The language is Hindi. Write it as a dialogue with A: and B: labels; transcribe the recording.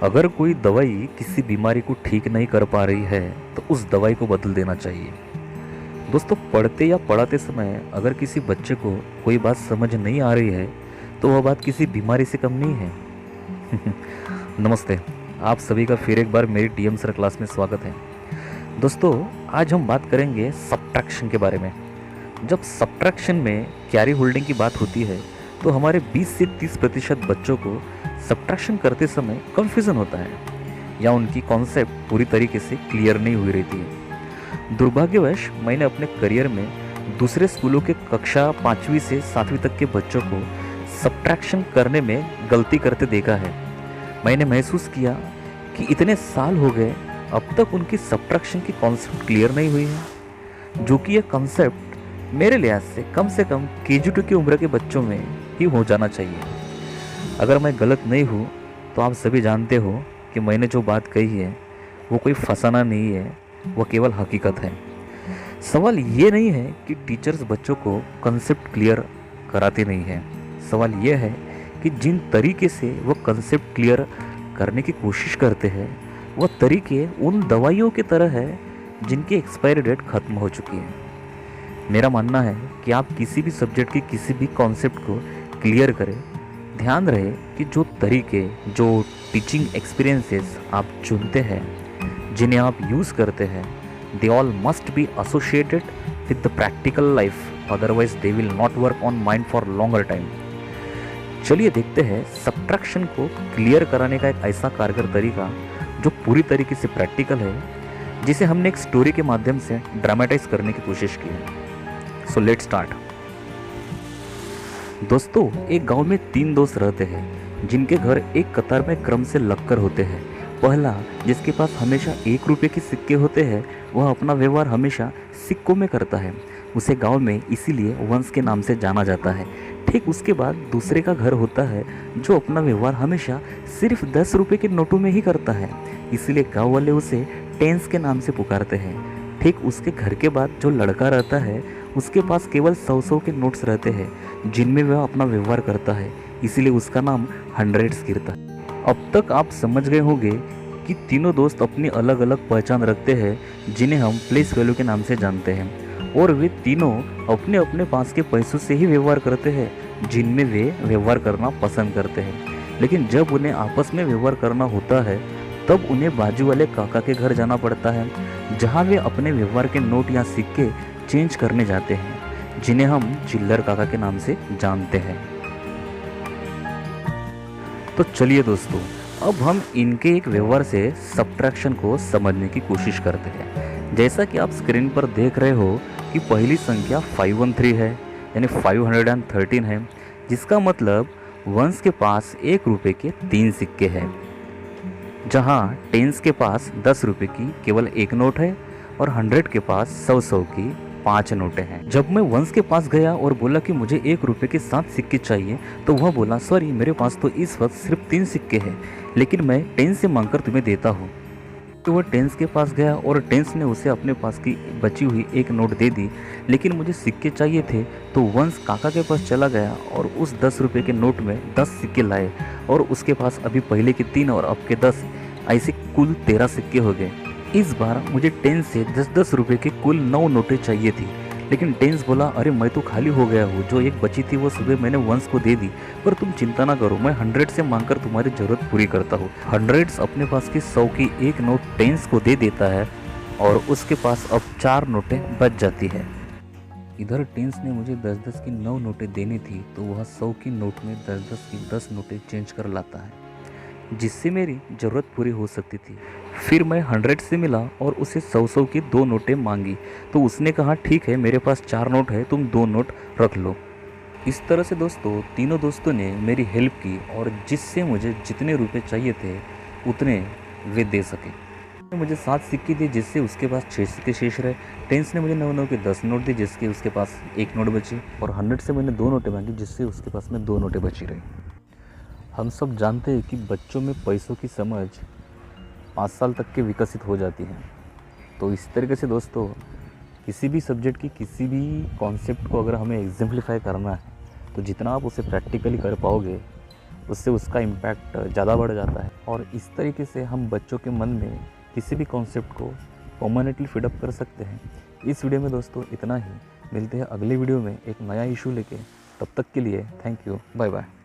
A: अगर कोई दवाई किसी बीमारी को ठीक नहीं कर पा रही है तो उस दवाई को बदल देना चाहिए। दोस्तों, पढ़ते या पढ़ाते समय अगर किसी बच्चे को कोई बात समझ नहीं आ रही है तो वह बात किसी बीमारी से कम नहीं है। नमस्ते, आप सभी का फिर एक बार मेरी टीएम सर क्लास में स्वागत है। दोस्तों, आज हम बात करेंगे सब्ट्रैक्शन के बारे में। जब सब्ट्रैक्शन में कैरी होल्डिंग की बात होती है तो हमारे 20 से 30% बच्चों को सब्ट्रैक्शन करते समय कन्फ्यूज़न होता है या उनकी कॉन्सेप्ट पूरी तरीके से क्लियर नहीं हुई रहती है। दुर्भाग्यवश मैंने अपने करियर में दूसरे स्कूलों के कक्षा 5वीं से 7वीं तक के बच्चों को सब्ट्रैक्शन करने में गलती करते देखा है। मैंने महसूस किया कि इतने साल हो गए अब तक उनकी सब्ट्रैक्शन की कॉन्सेप्ट क्लियर नहीं हुई है, जो कि यह कॉन्सेप्ट मेरे लिहाज से कम KG2 की उम्र के बच्चों में ही हो जाना चाहिए। अगर मैं गलत नहीं हूँ तो आप सभी जानते हो कि मैंने जो बात कही है वो कोई फसाना नहीं है, वो केवल हकीकत है। सवाल ये नहीं है कि टीचर्स बच्चों को कंसेप्ट क्लियर कराते नहीं हैं। सवाल ये है कि जिन तरीके से वो कंसेप्ट क्लियर करने की कोशिश करते हैं वह तरीके उन दवाइयों की तरह है जिनकी एक्सपायरी डेट खत्म हो चुकी है। मेरा मानना है कि आप किसी भी सब्जेक्ट की किसी भी कॉन्सेप्ट को क्लियर करें, ध्यान रहे कि जो तरीके, जो टीचिंग एक्सपीरियंसेस आप चुनते हैं, जिन्हें आप यूज़ करते हैं, they all must be associated with the practical life, otherwise they will not work on mind for longer time. चलिए देखते हैं सब्ट्रैक्शन को क्लियर कराने का एक ऐसा कारगर तरीका जो पूरी तरीके से प्रैक्टिकल है, जिसे हमने एक स्टोरी के माध्यम से ड्रामेटाइज करने की कोशिश की है। So let's start. दोस्तों, एक गांव में 3 दोस्त रहते हैं जिनके घर एक कतार में क्रम से लगकर होते हैं। पहला, जिसके पास हमेशा 1 रुपये के सिक्के होते हैं, वह अपना व्यवहार हमेशा सिक्कों में करता है। उसे गांव में इसीलिए वंश के नाम से जाना जाता है। ठीक उसके बाद दूसरे का घर होता है जो अपना व्यवहार हमेशा सिर्फ 10 रुपये के नोटों में ही करता है, इसलिए गाँव वाले उसे टेंस के नाम से पुकारते हैं। ठीक उसके घर के बाद जो लड़का रहता है उसके पास केवल 100 के नोट्स रहते हैं जिनमें वह अपना व्यवहार करता है, इसीलिए उसका नाम हंड्रेड्स गिरता है। अब तक आप समझ गए होंगे कि तीनों दोस्त अपनी अलग अलग पहचान रखते हैं जिन्हें हम प्लेस वैल्यू के नाम से जानते हैं, और वे तीनों अपने अपने पास के पैसों से ही व्यवहार करते हैं जिनमें वे व्यवहार करना पसंद करते हैं। लेकिन जब उन्हें आपस में व्यवहार करना होता है तब उन्हें बाजू वाले काका के घर जाना पड़ता है, जहाँ वे अपने व्यवहार के नोट या सिक्के चेंज करने जाते हैं, जिन्हें हम चिल्लर काका के नाम से जानते हैं। तो चलिए दोस्तों, अब हम इनके एक व्यवहार से सब्ट्रैक्शन को समझने की कोशिश करते हैं। जैसा कि आप स्क्रीन पर देख रहे हो कि पहली संख्या 513 है, यानी 513 है, जिसका मतलब वंश के पास 1 रुपये के 3 सिक्के हैं, जहाँ टेंस के पास 10 रुपये की केवल 1 नोट है और 100 के पास 100 की 5 नोटें हैं। जब मैं वंश के पास गया और बोला कि मुझे 1 रुपये के 7 सिक्के चाहिए तो वह बोला, सॉरी मेरे पास तो इस वक्त सिर्फ 3 सिक्के हैं, लेकिन मैं टेंस से मांगकर तुम्हें देता हूँ। तो वह टेंस के पास गया और टेंस ने उसे अपने पास की बची हुई 1 नोट दे दी, लेकिन मुझे सिक्के चाहिए थे। तो वंश काका के पास चला गया और उस 10 रुपये के नोट में 10 सिक्के लाए, और उसके पास अभी पहले के 3 और अब के 10, ऐसे कुल 13 सिक्के हो गए। इस बार मुझे टेंस से 10-10 रुपये के कुल 9 नोटें चाहिए थी, लेकिन टेंस बोला, अरे मैं तो खाली हो गया हूँ, जो 1 बची थी वो सुबह मैंने वंश को दे दी, पर तुम चिंता ना करो, मैं 100 से मांगकर तुम्हारी ज़रूरत पूरी करता हूँ। 100 अपने पास की 100 की 1 नोट टेंस को दे देता है और उसके पास अब 4 नोटें बच जाती है। इधर टेंस ने मुझे 10-10 की 9 नोटें देनी थी, तो वह 100 की नोट में 10-10 की 10 नोटें चेंज कर लाता है, जिससे मेरी ज़रूरत पूरी हो सकती थी। फिर मैं 100 से मिला और उसे 100 की 2 नोटें मांगी, तो उसने कहा, ठीक है मेरे पास 4 नोट है, तुम 2 नोट रख लो। इस तरह से दोस्तों तीनों दोस्तों ने मेरी हेल्प की और जिससे मुझे जितने रुपए चाहिए थे उतने वे दे सके। मुझे 7 सिक्के दिए जिससे उसके पास 6 सिक्के शेष रहे। टेंस ने मुझे 9 के 10 नोट दिए जिसके उसके पास 1 नोट बची, और 100 से मैंने 2 नोटें मांगी जिससे उसके पास में 2 नोटें बची रही। हम सब जानते हैं कि बच्चों में पैसों की समझ 5 साल तक के विकसित हो जाती है। तो इस तरीके से दोस्तों किसी भी सब्जेक्ट की किसी भी कॉन्सेप्ट को अगर हमें एग्जाम्पलीफाई करना है तो जितना आप उसे प्रैक्टिकली कर पाओगे उससे उसका इम्पैक्ट ज़्यादा बढ़ जाता है। और इस तरीके से हम बच्चों के मन में किसी भी कॉन्सेप्ट को परमानेंटली फीडअप कर सकते हैं। इस वीडियो में दोस्तों इतना ही। मिलते हैं अगले वीडियो में एक नया इशू लेके। तब तक के लिए थैंक यू, बाय बाय।